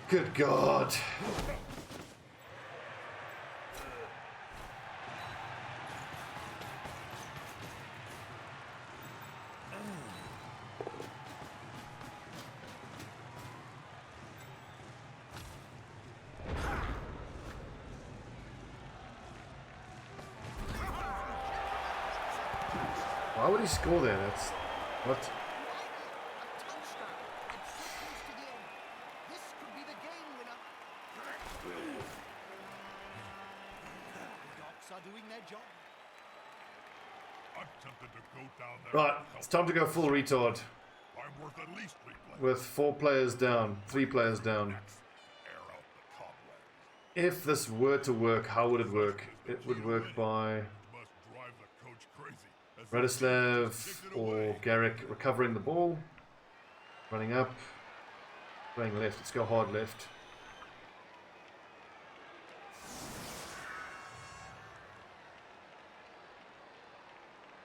Good God. Why would he score there? That's what? A touchdown. It's so close to the end. This could be the game winner. The Docs are doing their job. I'm tempted to go down there. Right, it's time to go full retard. I'm worth at least 3 players. With 4 players down, 3 players down. Air out the cobwebs. If this were to work, how would it work? It would work by Must drive the coach crazy. As Radislav or Garrick recovering the ball, running up, playing left. Let's go hard left.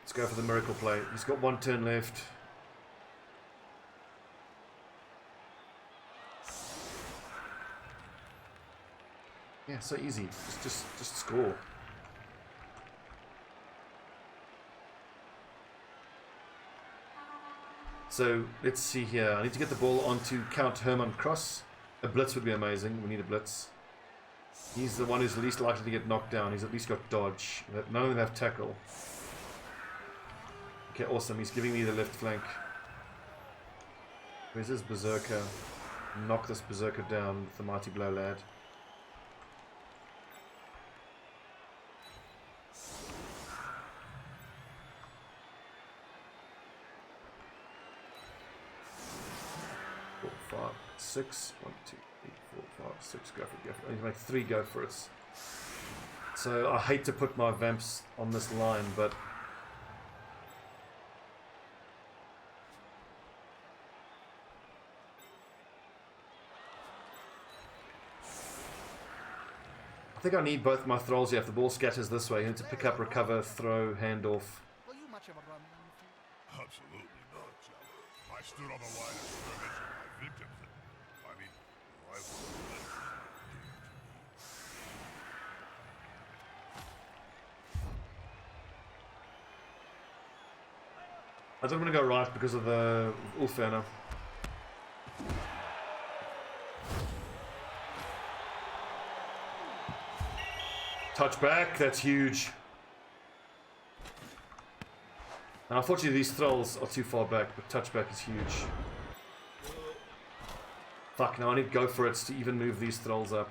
Let's go for the miracle play. He's got 1 turn left. Yeah, so easy. Just score. So let's see here. I need to get the ball onto Count Herman Cross. A blitz would be amazing. We need a blitz. He's the one who's least likely to get knocked down. He's at least got dodge. None of them have tackle. Okay, awesome. He's giving me the left flank. Where's this berserker? Knock this berserker down with the mighty blow, lad. Six. 1, 2, 3, 4, 5, 6. Go for it. Go for it. I need to make 3 go for it. So I hate to put my vamps on this line, but think I need both my thralls here. If the ball scatters this way, you need to pick up, recover, throw, hand off. Were you much of a run? Absolutely not, Joe. I stood on the line of skirmish with my victims. I mean, I was I don't want to go right because of the Ulfana. Touch back, that's huge. And unfortunately these thralls are too far back, but touchback is huge. Fuck, now I need to go for it to even move these thralls up.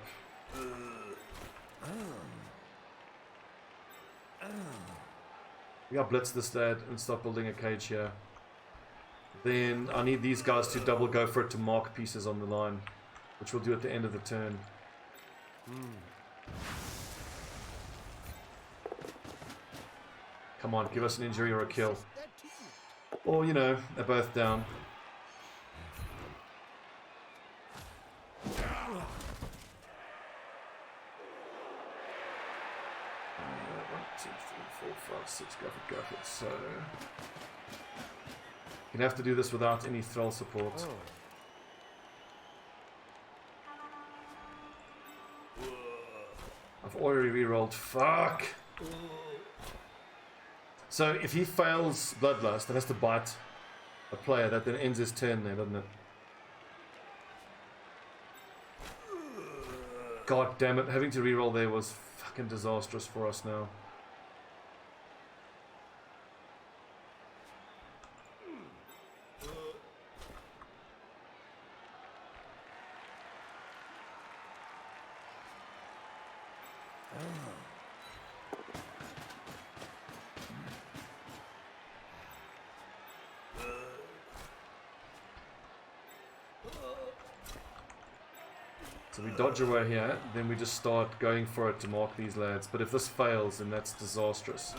We gotta blitz this dad and start building a cage here. Then I need these guys to double go for it to mark pieces on the line, which we'll do at the end of the turn. Come on, give us an injury or a kill. Or, you know, they're both down. Go for it. So you'd have to do this without any thrall support. I've already re-rolled. Fuck. So if he fails Bloodlust, that has to bite a player. That then ends his turn there, doesn't it? God damn it! Having to re-roll there was fucking disastrous for us now. So we dodge away here, then we just start going for it to mark these lads. But if this fails, then that's disastrous.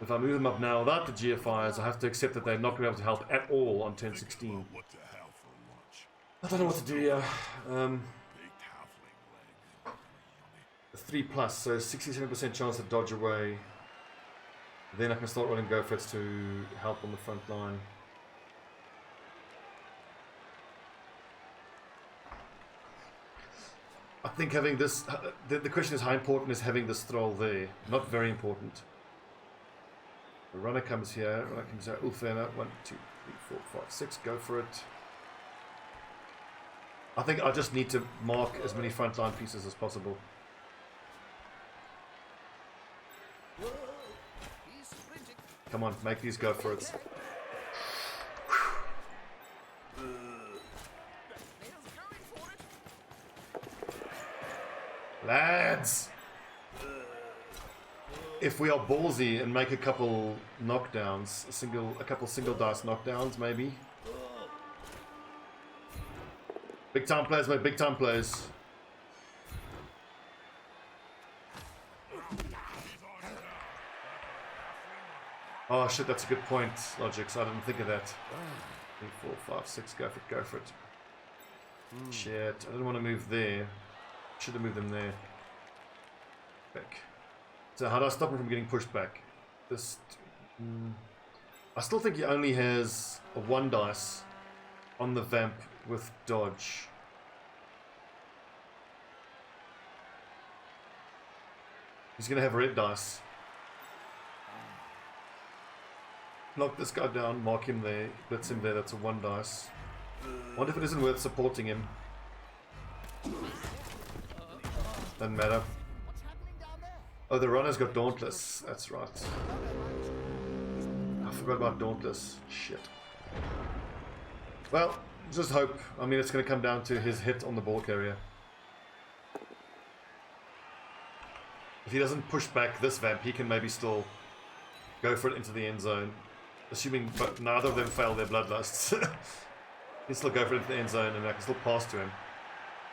If I move them up now without the GFIs, I have to accept that they're not going to be able to help at all on turn 16. I don't know what to do here. 3+, so 67% chance to dodge away. Then I can start rolling go for it to help on the front line. I think having this, the question is how important is having this thrall there? Not very important. The runner comes here, Ulfana, 1, 2, 3, 4, 5, 6, go for it. I think I just need to mark as many frontline pieces as possible. Come on, make these go for it. Lads! If we are ballsy and make a couple knockdowns, a couple single dice knockdowns, maybe. Big time players make big time plays. Oh shit, that's a good point, Logix. I didn't think of that. 3, 4, 5, 6, go for it. Shit, I didn't want to move there. Should have moved them there. Back. So how do I stop him from getting pushed back? This. I still think he only has a 1 dice on the vamp with dodge. He's gonna have red dice. Knock this guy down, mark him there, blitz him there, that's a 1 dice. Wonder if it isn't worth supporting him. Doesn't matter. Oh, the runner's got Dauntless. That's right. I forgot about Dauntless. Shit. Well, just hope. I mean, it's going to come down to his hit on the ball carrier. If he doesn't push back this vamp, he can maybe still go for it into the end zone. Assuming but neither of them fail their bloodlusts. He can still go for it into the end zone and I can still pass to him.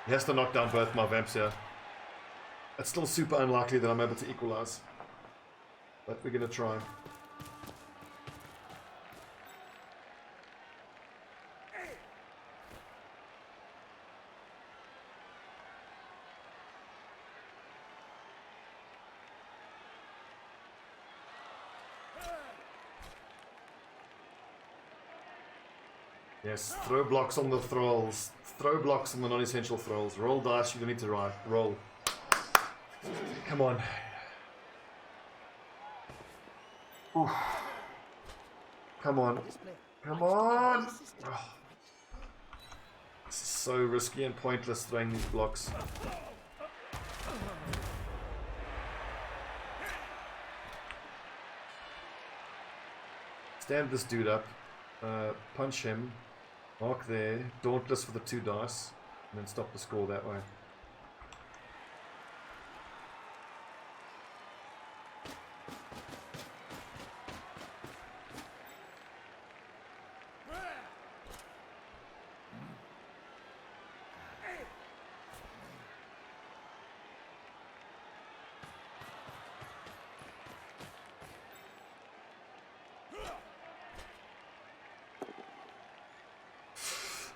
He has to knock down both my vamps here. It's still super unlikely that I'm able to equalize. But we're going to try. Yes, throw blocks on the thralls. Throw blocks on the non-essential thralls. Roll dice, you don't need to write. Roll. Come on. Oof. Come on. Come on! Oh. This is so risky and pointless throwing these blocks. Stand this dude up. Punch him. Mark there. Dauntless for the 2 dice. And then stop the score that way.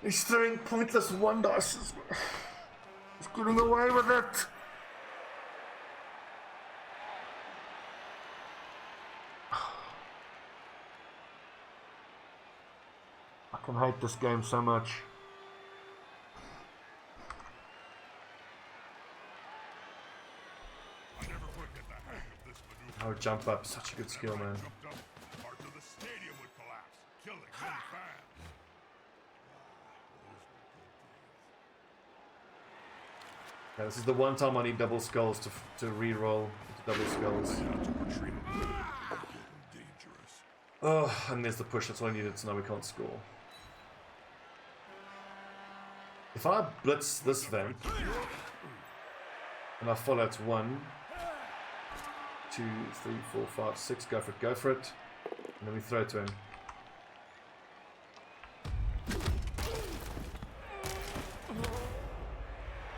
He's throwing pointless 1 dice. He's getting away with it. I can hate this game so much. Oh, jump up. Such a good skill, man. Yeah, this is the one time I need double skulls to re-roll double skulls. Oh, and there's the push. That's all I needed to know we can't score. If I blitz this vamp and I follow it 1, 2, 3, 4, 5, 6, go for it, and then we throw it to him.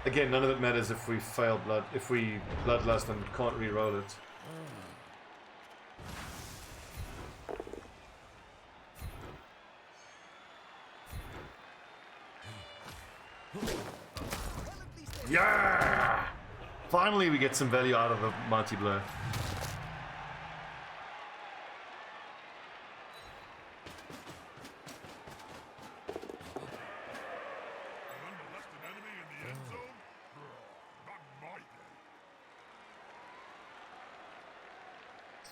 Again, none of it matters if we fail if we bloodlust and can't re-roll it. Yeah! Finally we get some value out of a mighty blow.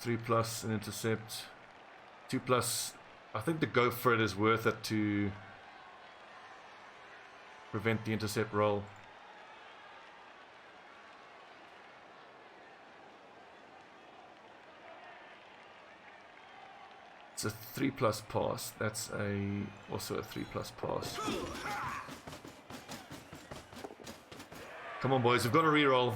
Three plus an intercept. 2 plus. I think the go for it is worth it to prevent the intercept roll. It's a 3 plus pass. That's also a 3 plus pass. Come on, boys, we've got to re-roll.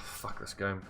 Fuck this game.